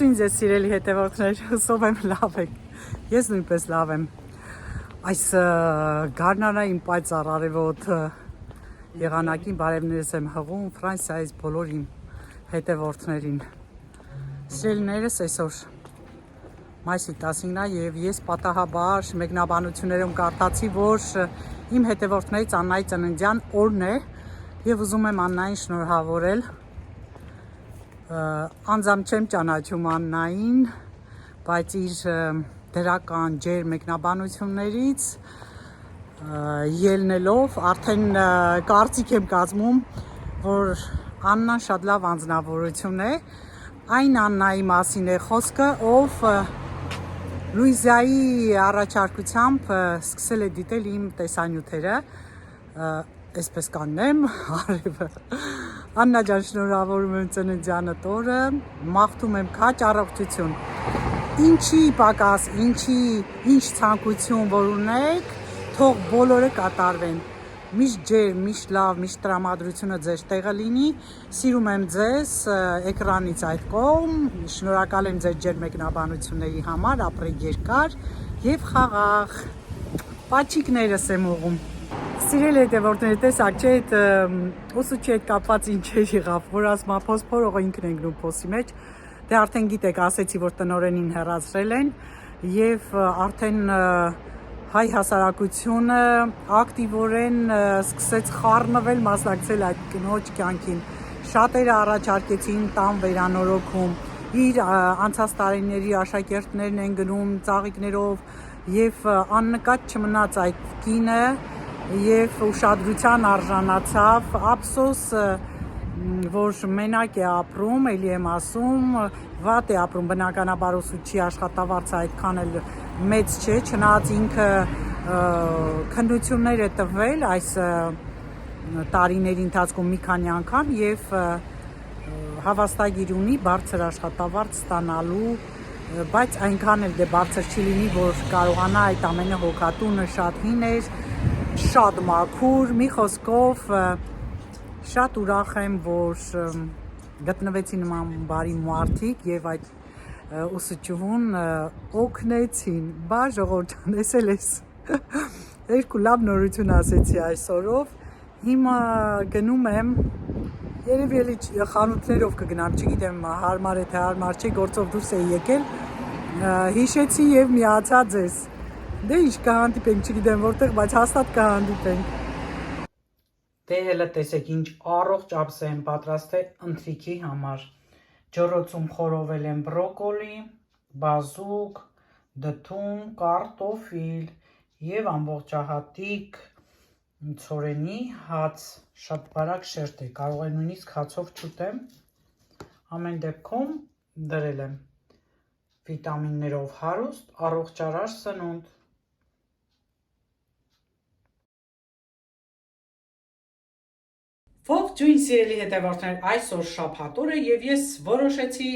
Ողջույն ձեզ սիրելի հետևորդներ, հուսով եմ լավ եք, ես նույնպես լավ եմ, այս գարնանային պայծառ արևոտ եղանակին բարևներս եմ հղում Ֆրանսիայից բոլոր իմ հետևորդներին, սիրելիներս այսօր մայիսի 15-ն է և ես պատահաբար մեկնաբանություններում կարդացի, որ իմ հետևորդներից Աննայի ծննդյան օրն է և ուզում եմ Աննային շնորհավորել Անձամբ չեմ ճանաչում Աննային, բայց իր դրական ջեր մեկնաբանություններից ելնելով արդեն կարծիք եմ կազմում, որ Աննան շատ լավ անձնավորություն է, այն Աննայի մասին է խոսքը, ով Լուիզայի առաջարկությամբ սկսել է դիտել իմ տեսանյութերը, այսպես կանգնեմ, արևը, Աննա ջան, շնորհավորում եմ ծննդյանդ օրը, մաղթում եմ քաջ առողջություն, ինչի պակաս, ինչ ցանկություն որ ունեք, թող բոլորը կատարվեն, միշտ ջեր, միշտ լավ, միշտ տրամադրությունը ձեր տեղը լինի, սիրում եմ ձեզ էկրանից այդ կողմ, շնորհակալ եմ ձեր ջեր մեկնաբանությունների համար, ապրեք երկար և խաղաղ, պաչիկներս եմ ուղում։ Սիրելի հետևորդներ, տեսակ չէ, ուսուցչի հետ կապված ինչեր եղավ, որ ասма փոսփորողը ինքն ենք նու փոսի մեջ, դե արդեն գիտեք, ասեցի, որ տնօրենին հեռացրել են և արդեն հայ հասարակությունը ակտիվորեն սկսեց խառնվել, մասնակցել այդ կնոջ կյանքին, շատերը առաջարկեցին տան վերանորոգում, իր անցած տարիների աշակերտներն են գնում ծաղիկներով և աննկատ չմնաց այդ կինը և ուշադրության արժանացավ, ափսոս, որ մենակ է ապրում, էլի եմ ասում, վատ է ապրում, բնականաբար ուսուցչի աշխատավարձը այդքան էլ մեծ չէ, չնայած ինքը քննություններ է տվել այս տարիների ընթացքում մի քանի անգամ և հավաստագիր ունի բարձր աշխատավարձ ստանալու, բայց այնքան էլ դե բարձր չի լինի, որ կարողանա այդ ամենը հոգատունը շատ հին էր, շատ մաքուր, մի խոսքով շատ ուրախ եմ, որ գտնվեցի նման բարի մարդիկ և այդ ուսուցչուհուն օգնեցին, բա ժողովուրդ ջան, էսել ես, երկու լավ նորություն ասեցի այսօրով, հիմա գնում եմ, երևի էլի խանութներով կգնամ, չգիտեմ հարմար է թե հարմար չէ, գործով դուրս էի եկել, հիշեցի և միացա ձեզ, դե ինչ կհանդիպենք, չգիտեմ որտեղ, բայց հաստատ կհանդիպենք։ Դե հելը տեսեք ինչ առողջ ափսե եմ պատրաստել ընթրիքի համար, ջռոցում խորովել եմ բրոկոլի, բազուկ, դդում, կարտոֆիլ և ամբողջահատիկ ցորենի հաց, շատ բարակ շերտ է, կարող է նույնիսկ հացով չուտեմ, ամեն դեպքում դրել եմ վիտամիններով հարուստ, առողջարար սնունդ։ Ողջույն սիրելի հետևորդներ, այսօր շաբաթ օր է և ես որոշեցի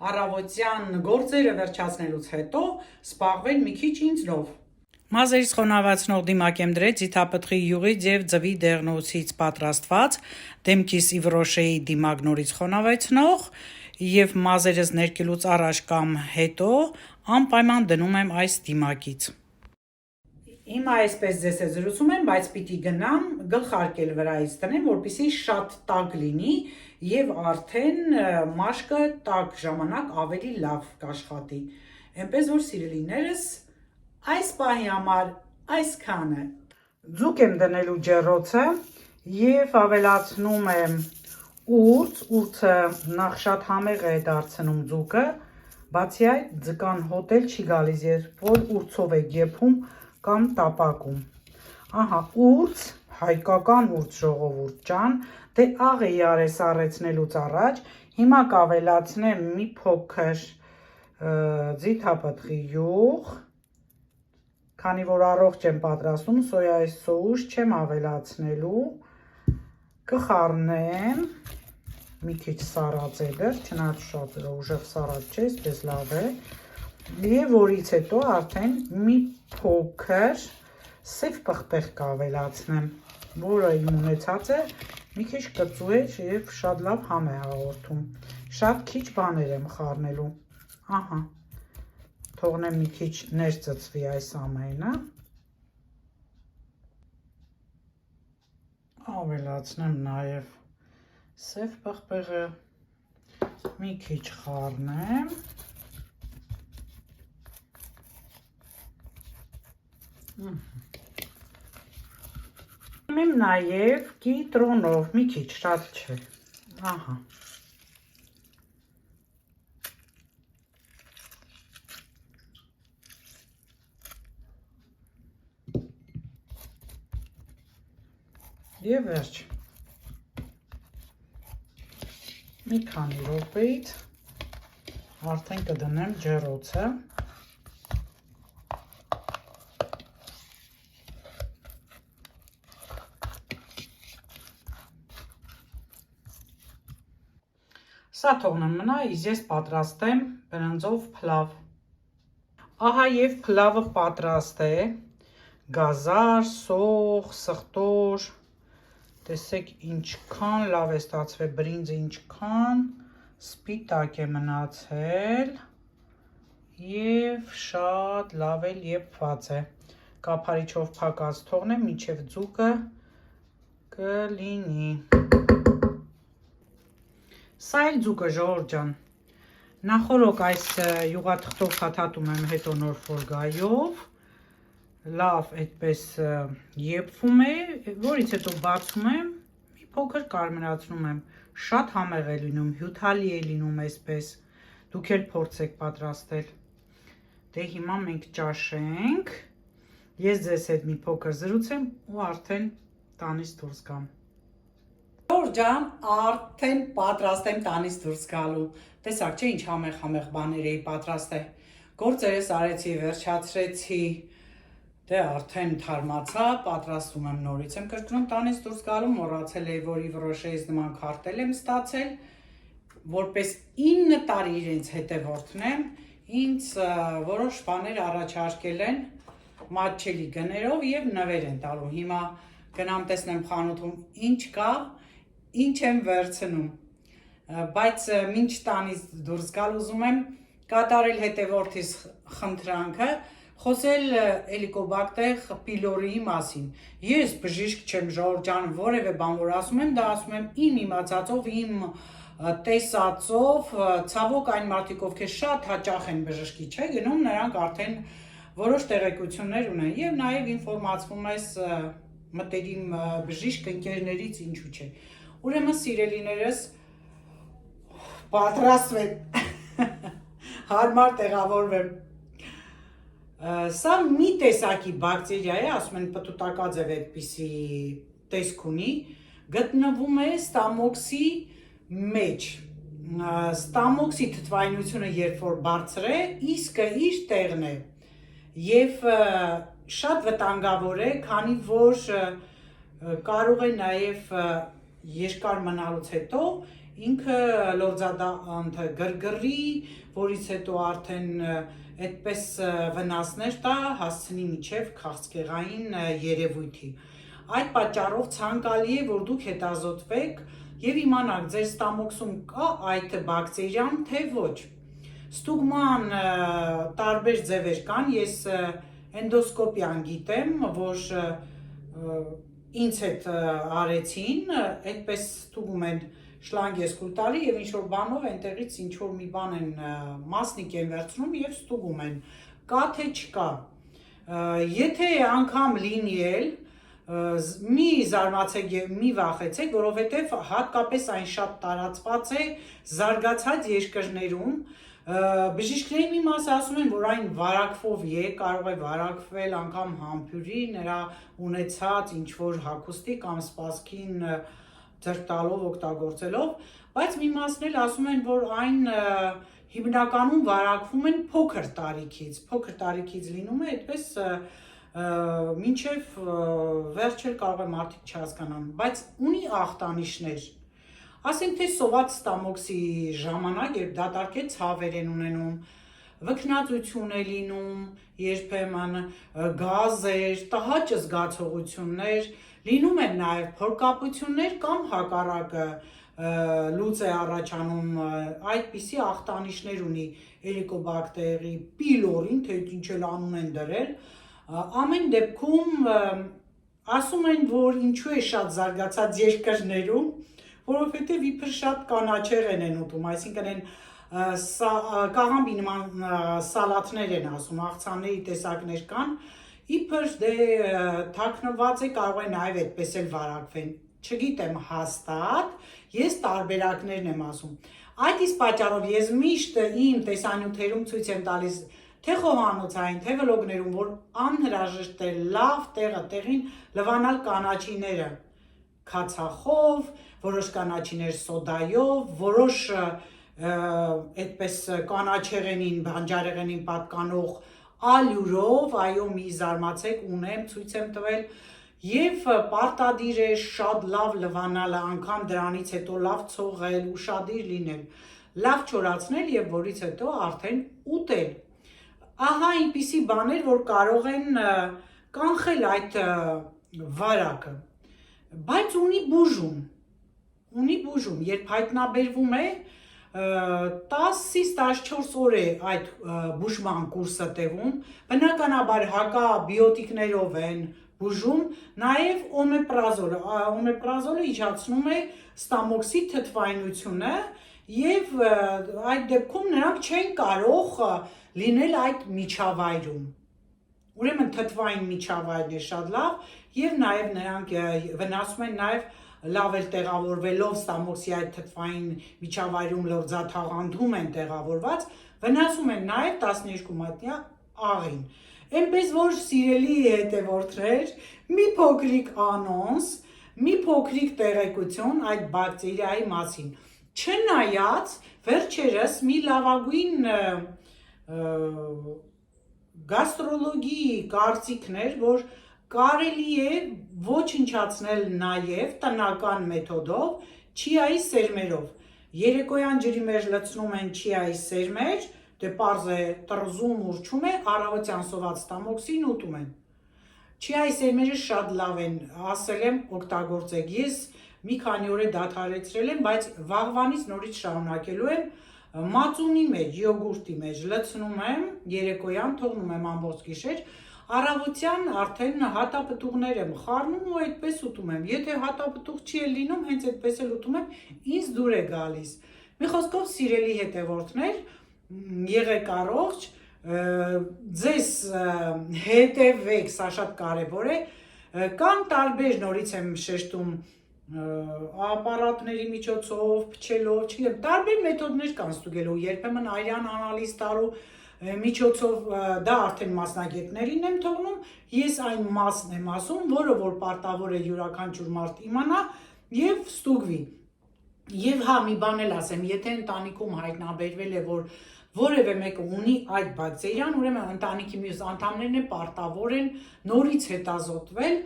առավոտյան գործերը վերջացնելուց հետո զբաղվել մի քիչ ինձնով։ Մազերիս խոնավացնող դիմակ եմ դրել ձիթապտղի յուղից և ձվի դեղնուցից պատրաստված, դեմքիս Իվրոշեի դիմակ նորից խոնավեցնող և մազերս ներկելուց առաջ կամ հետո անպայման դնում եմ այս դիմակից։ Հիմա այսպես ձեզ է զրուցում եմ, բայց պիտի գնամ գլխարկել վրայից տնեմ, որպեսզի շատ տաք լինի և արդեն մաշկը տաք ժամանակ ավելի լավ կաշխատի, այնպես որ սիրելիներս այս պահի համար այսքանը։ Ձուկ եմ դնելու ջեռոցը և ավելացնում եմ ուրձ, ուրձը նախ շատ համեղ է դարձնում ձուկը, բացի այդ ձկան հոտ էլ չի գալիս, երբ որ ուրձով եք եփում կամ տապակում, ահա ուրձ, հայկական ուրձ ժողովուրդ ջան, դե աղ էի արես առեցնելուց առաջ, հիմա կավելացնեմ մի փոքր ձիթապտղի յուղ, քանի որ առողջ եմ պատրաստում, սոյայի սոուս չեմ ավելացնելու, կխառնեմ, մի քիչ սառած է դեռ, չնայած շատ ուժեղ սառած չէ, այսպես լավ է, և որից հետո արդեն մի փոքր սև պղպեղ կավելացնեմ, որը իմ ունեցածը մի քիչ կծու է և շատ լավ համ է հաղորդում, շատ քիչ բաներ եմ խառնելու, Ահա, թողնեմ մի քիչ ներծծվի այս ամենը, ավելացնեմ նաև սև պղպեղը, մի քիչ խառնեմ, Իմ նաև կիտրոնով, մի քիչ, շատ չէ, ահա, և վերջ, մի քանի րոպեից արդեն կդնեմ ջեռոցը, Սա թողնեմ մնա, իսկ ես պատրաստեմ բրնձով փլավ։ Ահա եւ փլավը պատրաստ է։ Գազար, սող, սխտոր։ Տեսեք ինչքան լավ է ստացվել բրինձը, ինչքան սպիտակ է մնացել եւ շատ լավ էլ եփված է։ Կափարիչով փակած թողնեմ, մինչեւ ձուկը կլինի։ Սա էլ ձուկը ժողովուրդ ջան, նախորոք այս յուղաթղթով խաթատում եմ, հետո նոր ֆորգայով, լավ այդպես եփվում է, որից հետո բացում եմ, մի փոքր կարմրացնում եմ, շատ համեղ է լինում, հյութալի է լինում այսպես, դուք էլ փորձեք պատրաստել։ Դե հիմա մենք ճաշենք, ես ձեզ հետ մի փոքր զրուցեմ ու արդեն տանից դուրս գամ։ Ջան, արդեն պատրաստ եմ տանից դուրս գալու։ Տեսակ չէ ինչ համեղ բաներ էի պատրաստել։ Գործերս արեցի, վերջացրեցի։ Դե արդեն թարմացա, պատրաստում եմ նորից եմ կրկնում տանից դուրս գալու, մոռացել էի, որ Իվրոշեից նման քարտել եմ ստացել, որպես 9 տարի իրենց հետևորդն եմ, ինձ որոշ բաներ առաջարկել են մատչելի գներով եւ նվեր են տալու։ Հիմա գնամ տեսնեմ խանութում ինչ կա, ինչ եմ վերցնում, բայց մինչ տանից դուրս գալ ուզում եմ կատարել հետևորդիս խնդրանքը, խոսել Helicobacter pylori մասին։ Ես բժիշկ չեմ ժողովուրդ ջան, որևէ բան որ ասում եմ, դա ասում եմ իմ իմացածով, իմ տեսածով, ցավոք այն մարդիկ, ովքեր շատ հաճախ են բժշկի չէ գնում, նրանք արդեն որոշ տեղեկություններ ունեն եւ նաեւ ինֆորմացվում ես մտերիմ բժիշկ ընկերներից ինչու՞ չէ։ Ուրեմն սիրելիներս պատրաստվեմ, հարմար տեղավորվեմ։ Սա մի տեսակի բակտերիա է, ասում են պտուտակաձև այդպիսի տեսք ունի, գտնվում է ստամոքսի մեջ։ Ստամոքսի թթվայնությունը երբ որ բարձր է, իսկը իր տեղն է եւ շատ վտանգավոր է, քանի որ կարող է նաեւ երկար մնալուց հետո ինքը լորձադանթը գրգռի, որից հետո արդեն այդպես վնասներ տա, հասցնի մինչև քաղցկեղային երևույթի։ Այդ պատճառով ցանկալի է, որ դուք հետազոտվեք եւ իմանաք ձեր ստամոքսում կա այդ բակտերիան, թե ոչ։ Ստուգման տարբեր ձևեր կան, ես էնդոսկոպիան գիտեմ, որ ինձ հետ արեցին, այդպես ստուգում են շլանգ ես կուլ տալի եւ ինչ որ բանով այնտեղից ինչ որ մի բան են մասնիկ են վերցնում եւ ստուգում են կա թե չկա եթե անգամ լինի էլ մի զարմացեք եւ մի վախեցեք որովհետեւ հատկապես այն շատ տարածված է զարգացած երկրներում բժիշկների մի մասը ասում են որ այն վարակվով է կարող է վարակվել անգամ համբուրի նրա ունեցած ինչ որ հագուստի կամ սպասքին ձեռք տալով օգտագործելով, բայց մի մասն էլ ասում են, որ այն հիմնականում վարակվում են փոքր տարիքից լինում է, այդպես մինչև վերջ էլ կարող է մարդիկ չհասկանան, բայց ունի ախտանիշներ, ասենք թե սոված ստամոքսի ժամանակ, երբ դատարկ է ցավեր են ունենում, վքնածություն է լինում, երբեմն գազեր, տհաճ զգացողություններ, լինում են նաև փորկապություններ կամ հակառակը լուծ է առաջանում, այդպիսի ախտանիշներ ունի Helicobacter-ի pylori-ն, թե ինչ էլ անուն են դրել, ամեն դեպքում ասում են, որ ինչու է շատ զարգացած երկրներում, որովհետև իբր շատ կանաչեղեն են ուտում, այսինքն են կաղամբի նման սալատներ են ասում, աղցանների տեսակներ կան, իբր դե թաքնված է, կարող է նաև այդպես էլ վարակվեն, չգիտեմ հաստատ, ես տարբերակներն եմ ասում, այդ իսկ պատճառով ես միշտ իմ տեսանյութերում ցույց եմ տալիս թե խոհանոցային, թե վլոգներում, որ անհրաժեշտ է լավ տեղին լվանալ կանաչիները քացախով, որոշ կանաչիներ սոդայով, որոշ այդպես կանաչեղենին, բանջարեղենին պատկանող ալյուրով, այո մի զարմացեք ունեմ, ցույց եմ տվել և պարտադիր է շատ լավ լվանալը, անգամ դրանից հետո լավ ցողել, ուշադիր լինել, լավ չորացնել և որից հետո արդեն ուտել Ահա այնպիսի բաներ, որ կարող են կանխել այդ վարակը, բայց ունի բուժում, երբ հայտնաբերվում է 10-ից 14 օր է այդ բուժման կուրսը տևում, բնականաբար հակաբիոտիկներով են բուժում, նաև օմեպրազոլը իջացնում է ստամոքսի թթվայնությունը և այդ դեպքում նրանք չեն կարող լինել այդ միջավայրում, ուրեմն թթվային միջավայրն է շատ լավ և նաև նրանք վնասում են նաև լավ էլ տեղավորվելով ստամոքսի այդ թթվային միջավայրում լորձաթաղանթում են տեղավորված, վնասում են նաև 12-մատնյա աղին, այնպես որ սիրելի հետևորդներ, մի փոքրիկ անոնս, մի փոքրիկ տեղեկություն այդ բակտերիայի մասին, չնայած վերջերս մի լավագույն գաստրոլոգի կարծիքներ, որ կարելի է ոչնչացնել նաև տնական մեթոդով չիայի սերմերով, երեկոյան ջրի մեջ լցնում են չիայի սերմեր, դե պարզ է տրզում ուրչում է, առավոտյան սոված ստամոքսին ուտում են, չիայի սերմերը շատ լավ են, ասել եմ օգտագործեք, ես մի քանի օր է դադարեցրել եմ, բայց վաղվանից նորից շարունակելու եմ, մածունի մեջ, յոգուրտի մեջ լցնում եմ, երեկոյան թողնում եմ ամբողջ գիշեր, առավոտյան արդեն հատապտուղներ եմ խառնում ու այդպես ուտում եմ, եթե հատապտուղ չի էլ լինում, հենց այդպես էլ ուտում եմ, ինձ դուր է գալիս, մի խոսքով սիրելի հետևորդներ, եղեք առողջ, ձեզ հետևեք, սա շատ կարևոր է, կան տարբեր նորից եմ շեշտում ապարատների միջոցով, փչելով, չգիտեմ, տարբեր մեթոդներ կան ստուգելու, երբեմն արյան անալիզ տալու միջոցով դա արդեն մասնագետներին եմ թողնում, ես այն մասն եմ ասում, որը որ պարտավոր է յուրաքանչյուր մարդ իմանա և ստուգվի։ Եվ հա մի բան էլ ասեմ, եթե ընտանիքում հայտնաբերվել է, որ որևէ մեկը ունի այդ բակտերիան, ուրեմն ընտանիքի մյուս անդամներն է պարտավոր են նորից հետազոտվել,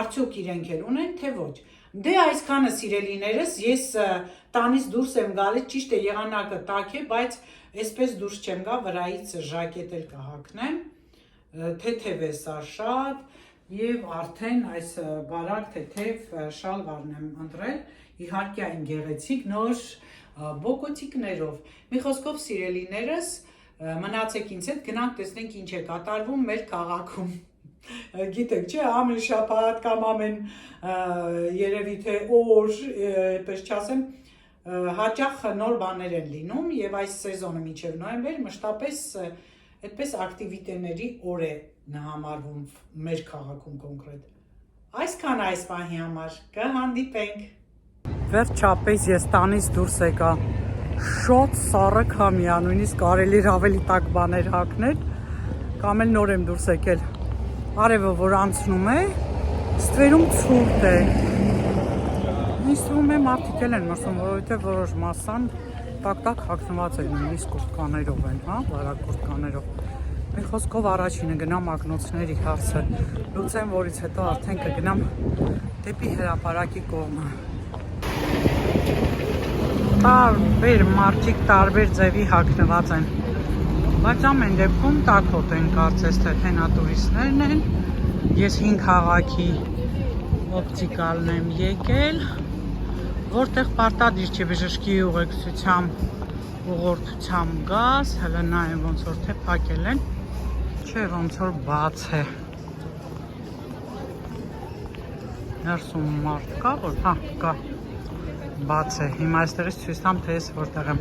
արդյոք իրենք էլ ունեն, թե ոչ։ Դե այսքանը սիրելիներս, ես տանից դուրս եմ գալիս, ճիշտ է եղանակը տաք է, բայց այսպես դուրս չեմ գա, վրայից ժակետ էլ կհագնեմ, թեթև է սա շատ, և արդեն այս բարակ թեթև շալվարն եմ ընտրել, իհարկե այն գեղեցիկ նոր բոկոտիկներով, մի խոսքով սիրելիներս, մնացեք ինձ հետ, գնանք տեսնենք ինչ է կատարվում մեր քաղաքում, գիտեք չէ, ամեն շաբաթ կամ ամեն երևի թե օր, այդպես չասեմ, հաճախ նոր բաներ են լինում և այս սեզոնը մինչև նոյեմբեր մշտապես այդպես ակտիվիտեների օր է համարվում մեր քաղաքում կոնկրետ։ Այսքան այս պահի համար, կհանդիպենք։ Վերջապես ես տանից դուրս եկա, շատ սառը քամի ա, նույնիսկ կարելի էր ավելի տաք բաներ հագնել, կամ էլ նոր եմ դուրս եկել։ Արևը որ անցնում է, ստվերում ցուրտ է։ Ինձ թվում է մարդիկ էլ են մրսում, որովհետև որոշ մասան տակ-տակ հագնված են, նույնիսկ կուրտկաներով են, հա, բարակ կուրտկաներով։ Մի խոսքով առաջինը գնամ ակնոցների հարցը լուծեմ, որից հետո արդեն կգնամ դեպի հրապարակի կողմը։ Տարբեր մարդիկ տարբեր ձևի հագնված են, բայց ամեն դեպքում տաքոտ են, կարծես թե թենատուրիստներն են, ես հին քաղաքի օպտիկալն եմ եկել, Որտեղ պարտադիր չի բժշկի ուղղորդությամբ գաս, հələ նայեմ ոնց որ թե փակել են, չէ ոնց որ բաց է։ Ներսում մարդ կա, որ հա, կա։ Բաց է։ Հիմա այստեղից ցույց տամ, թե ես որտեղ եմ։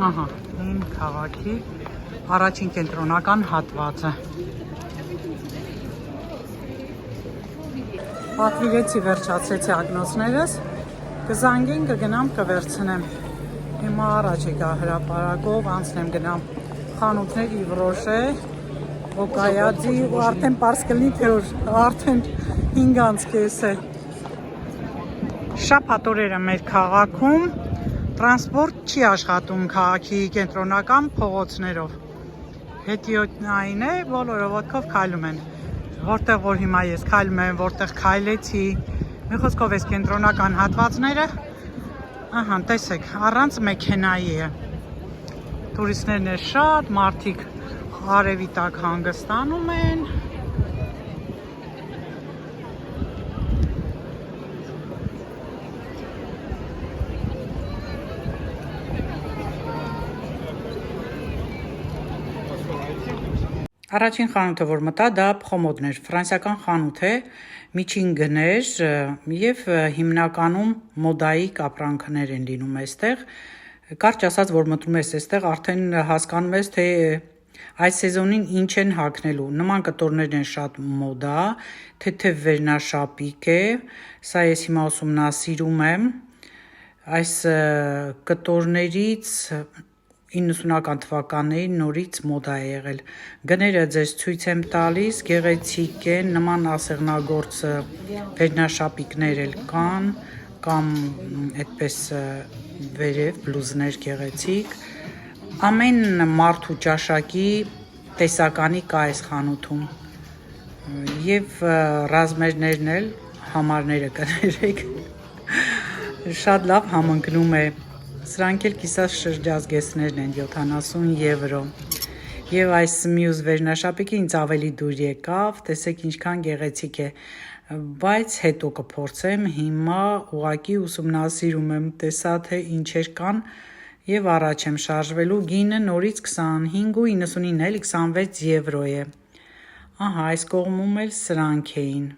Ահա, Հին քաղաքի առաջին կենտրոնական հատվածը։ Պատվիրեցի, վերջացեցի ակնոցներս, կզանգեն, կգնամ, կվերցնեմ։ Հիմա առաջ եկա հրապարակով, անցնեմ գնամ խանութներ Իվրոշե, Օկայադի, ու արդեն պարզ կլինի, թե որ արդեն 5 կես է։ Շաբաթ օրերը մեր քաղաքում տրանսպորտ չի աշխատում քաղաքի կենտրոնական փողոցներով։ Հետիոտն այն է, բոլորը ոտքով քայլում են։ Որտեղ որ հիմա ես քայլում եմ, որտեղ քայլեցի, մի խոսքով ես կենտրոնական հատվածները, ահա, տեսեք, առանց մեքենայի է։ Տուրիստներն է շատ, մարդիկ արևի տակ հանգստանում են։ Առաջին խանութը, որ մտա, դա Փխոմոդն էր, ֆրանսիական խանութ է, միջին գներ և հիմնականում մոդայիկ ապրանքներ են լինում այստեղ։ Կարճ ասած, որ մտնում ես այստեղ, արդեն հասկանում ես, թե այս սեզոնին ինչ են հագնելու։ Նման կտորներն են շատ մոդա, թեթև վերնաշապիկ է, սա ես հիմա ուսումնասիրում եմ, այս կտորներից 90-ական թվականներին նորից մոդա է եղել։ Գները ձեզ ցույց եմ տալիս, գեղեցիկ են, նման ասեղնագործ վերնաշապիկներ էլ կան, կամ այդպես վերև բլուզներ գեղեցիկ։ Ամեն մարդու ճաշակի տեսականի կա այս խանութում։ Եվ ռազմերներն էլ, համարները կներեք, շատ լավ համընկնում է։ Սրանք էլ կիսած շրջազգեստներն են 70 եվրո։ Եվ այս մյուս վերնաշապիկը ինձ ավելի դուր եկավ, տեսեք ինչքան գեղեցիկ է, բայց հետո կփորձեմ, հիմա ուղղակի ուսումնասիրում եմ, տեսա թե ինչեր կան եւ առաջ եմ շարժվելու, գինը նորից 25.99 էլի 26 եվրո է։ Ահա, այս կողմում էլ սրանք էին։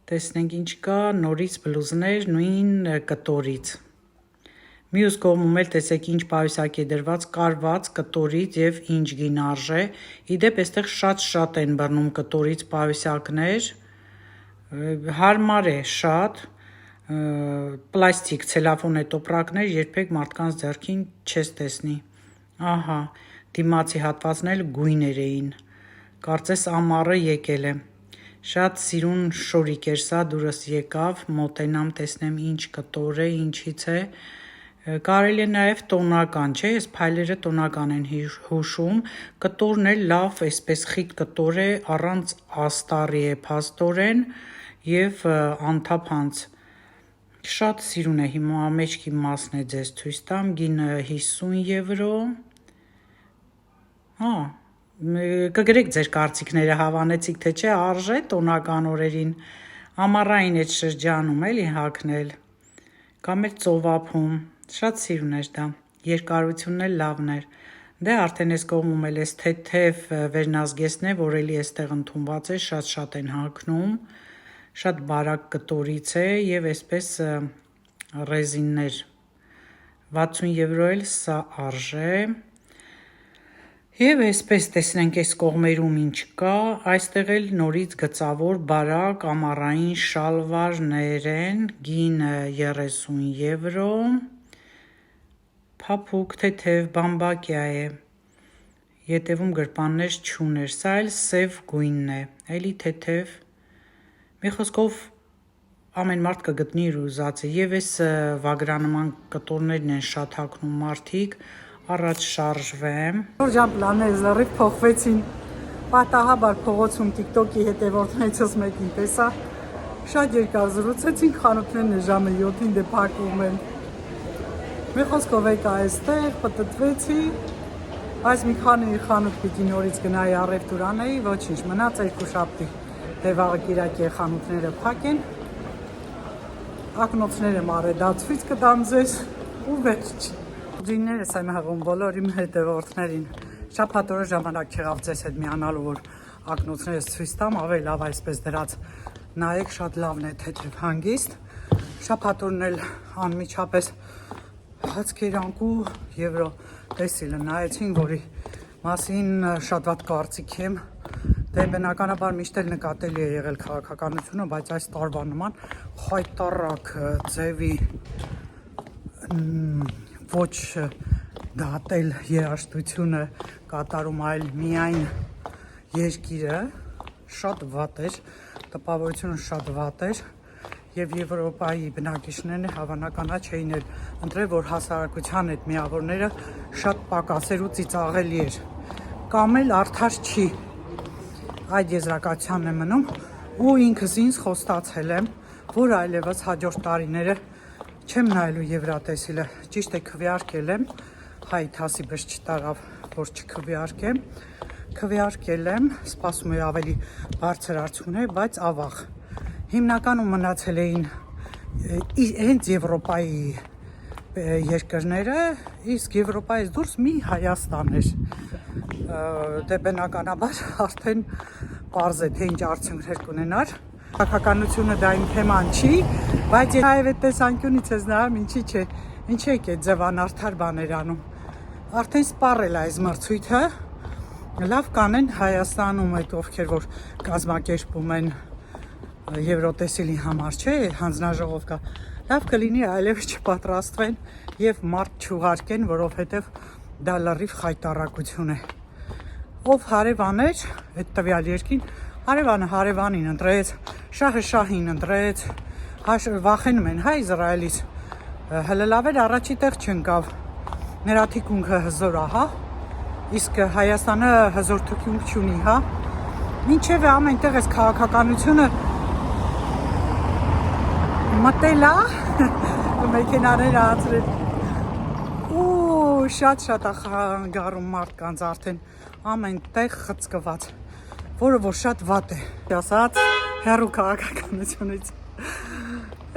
Տեսնենք ինչ կա, նորից բլուզներ նույն կտորից։ Մյուս կողմում էլ տեսեք ինչ պայուսակ է դրված, կարված կտորից եւ ինչ գին արժե։ Իդեպ այստեղ շատ են բռնում կտորից պայուսակներ, հարմար է շատ, պլաստիկ, ցելոֆան է տոպրակներ, երբեք մարդկանց ձեռքին չես տեսնի։ Ահա, դիմացի հատվածն էլ գույներ էին, կարծես ամառը եկել է։ Շատ սիրուն շորիկ էր սա, դուրս եկավ, մոտենամ տեսնեմ ինչ կտոր է, ինչից է։ Կարելի է նաև տոնական, չէ, ես փայլերը տոնական են հուշում, կտորն էլ լավ, այսպես խիտ կտոր է, առանց աստառի է փաստորեն և անթափանց։ Շատ սիրուն է, հիմա մեջքի մասն է ձեզ ցույց տամ, գինը 50 եվրո։ Կգրեք ձեր կարծիքները, հավանեցիք թե չէ, արժե տոնական օրերին, ամառային այդ շրջանում էլի հագնել, կամ էլ ծովափում, շատ սիրուն էր դա, երկարությունն էլ լավն էր, դե արդեն այս կողմում էլ ես թեթև վերնազգեստն է, որ էլի էստեղ ընդունված է, շատ են հագնում, շատ բարակ կտորից է և այսպես ռեզիններ, 60 եվրո էլ սա արժե։ Եվ այսպես տեսնենք այս կողմերում ինչ կա, այստեղ էլ նորից գծավոր բարակ ամառային շալվարներ են, գինը 30 եվրո, փափուկ թեթև բամբակյա է, ետևում գրպաններ չուներ, սա էլ սև գույնն է, էլի թեթև, մի խոսքով ամեն մարդ կգտնի իր ուզածը, և այս վագրանման կտորներն են շատ հագնում մարդիկ, առաջ շարժվեմ։ Շրջան պլաններս լրիվ փոխվեցին, պատահաբար փողոցում TikTok-ի հետևորդներիցս մեկին տեսա, շատ երկար զրուցեցինք, խանութներն է ժամը 7-ին դե փակվում են։ Մի խոսքով եկա այստեղ, պտտվեցի, այս մի քանի խանութ պիտի նորից գնայի առևտուր անեի, ոչինչ, մնաց երկու շաբթի, դե վաղը կիրակի խանութները փակեն։ ակնոցներ եմ արել, դա ցույց կտամ ձեզ ու վերջ։ Ջիններս եմ հղում բոլոր իմ հետևորդներին։ Շաբաթ օրը ժամանակ չեղավ ձեզ հետ միանալու, որ ակնոցներս ցույց տամ, ավելի լավ այսպես դրած նայեք, շատ լավն է թեթև հանգիստ։ Շաբաթ օրն էլ անմիջապես հացքերանկու Եվրո տեսիլը նայեցին, որի մասին շատ վատ կարծիք եմ։ Դե բնականաբար միշտ էլ նկատելի է եղել քաղաքականությունը, բայց այս տարվա նման խայտառակ ձևի ոչ դատել երաժշտությունը կատարում, այլ միայն երկիրը շատ վատ էր, տպավորությունը շատ վատ էր եւ Եվրոպայի բնակիչներն հավանականա չէին ընտրել, որ հասարակության այդ միավորները շատ պակասեր ու ծիծաղելի էր, կամ էլ արդար չի։ Այդ եզրակացությանն եմ մնում ու ինքս ինձ խոստացել եմ, որ այլևս հաջորդ տարիները չեմ նայելու Եվրատեսիլը, ճիշտ է քվեարկել եմ, հայ թասիբս չտարավ, որ չքվեարկեմ, քվեարկել եմ, սպասում էի ավելի բարձր արդյունքներ, բայց ավաղ։ Հիմնականում մնացել էին հենց Եվրոպայի երկրները, իսկ Եվրոպայից դուրս մի Հայաստան էր։ Դե բնականաբար արդեն պարզ է, թե ինչ արդյունքներ կունենար։ Քաղաքականությունը դա իմ թեման չի, բայց նաև այդ տեսանկյունից ես նայում, ինչի՞ չէ, ինչի եք այդ ձևանարդար բաներ անում։ Արդեն սպառել է այս մրցույթը, լավ կանեն Հայաստանում այդ ովքեր որ կազմակերպում են Եվրոտեսիլի համար, չէ, հանձնաժողով կա։ Լավ կլինի այլևս չպատրաստվեն եւ մարդ չուղարկեն, որովհետեւ դա լրիվ խայտառակություն է։ Ով հարևան էր այդ տվյալ երկին, հարևանը հարևանին ընտրեց, շահը շահին ընտրեց, վախենում են, հա Իսրայելից, հələ լավ էր առաջի տեղ չընկավ, նրա թիկունքը հզոր է, հա, իսկ Հայաստանը հզոր թիկունք չունի, հա, մինչև ամեն տեղ այս քաղաքականությունը մտել է, մեքենաները ացրել, ու շատ ախանգարում մարդկանց արդեն ամեն տեղ խցկված, որը որ շատ վատ է, ասած հեռու քաղաքականությունից։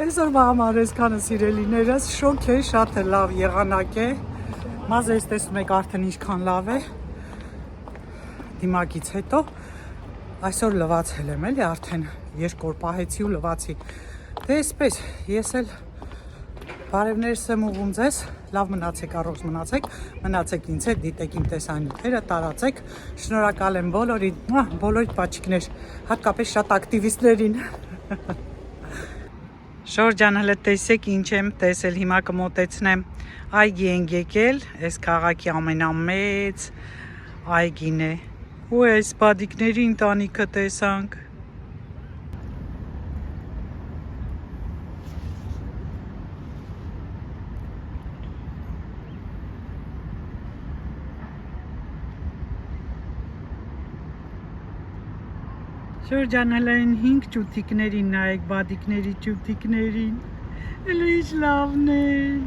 Այսօրվա համար այսքանը սիրելիներս, շոկ է, շատ է լավ եղանակ է, մազը ես տեսնում եք արդեն ինչքան լավ է, դիմակից հետո, այսօր լվացել եմ էլի արդեն, երկու օր պահեցի ու լվացի, դե այսպես, ես էլ բարևներս եմ ուղում ձեզ, լավ մնացեք, առողջ մնացեք, մնացեք ինձ հետ, դիտեք իմ տեսանյութերը, տարածեք, շնորհակալ եմ բոլորին, բոլոր պաչիկներ, հատկապես շատ ակտիվիստներին։ Շոր ջան, հələ տեսեք ինչ եմ տեսել, հիմա կմոտեցնեմ, այգի ենք եկել, այս քաղաքի ամենամեծ այգին է, ու այս բադիկների ընտանիքը տեսանք։ Շորջան հələ են 5 ճուտիկներին նայեք, բադիկների ճուտիկներին, հələ ինչ լավն են,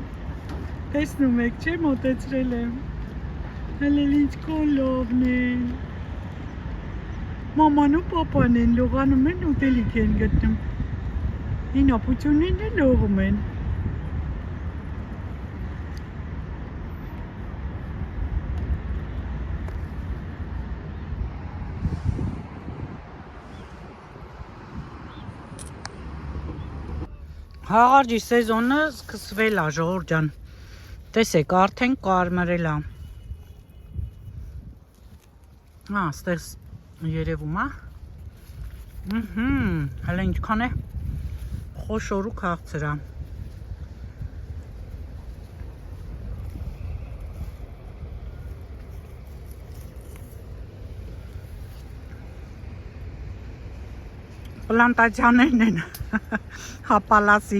տեսնում եք, չէ, մոտեցրել եմ, հələ ինչ կոլովն են, մաման ու պապան են, լողանում են, ուտելիք են գտնում, հին ապությունին է լողում են, Հաղարջի սեզոնը սկսվել է, ժողովուրդ ջան, տեսեք, արդեն կարմրել է, ստեղ երևում է, հələ ինչքան է խոշոր ու քաղցր է, պլանտացիաներն են, հապալասի,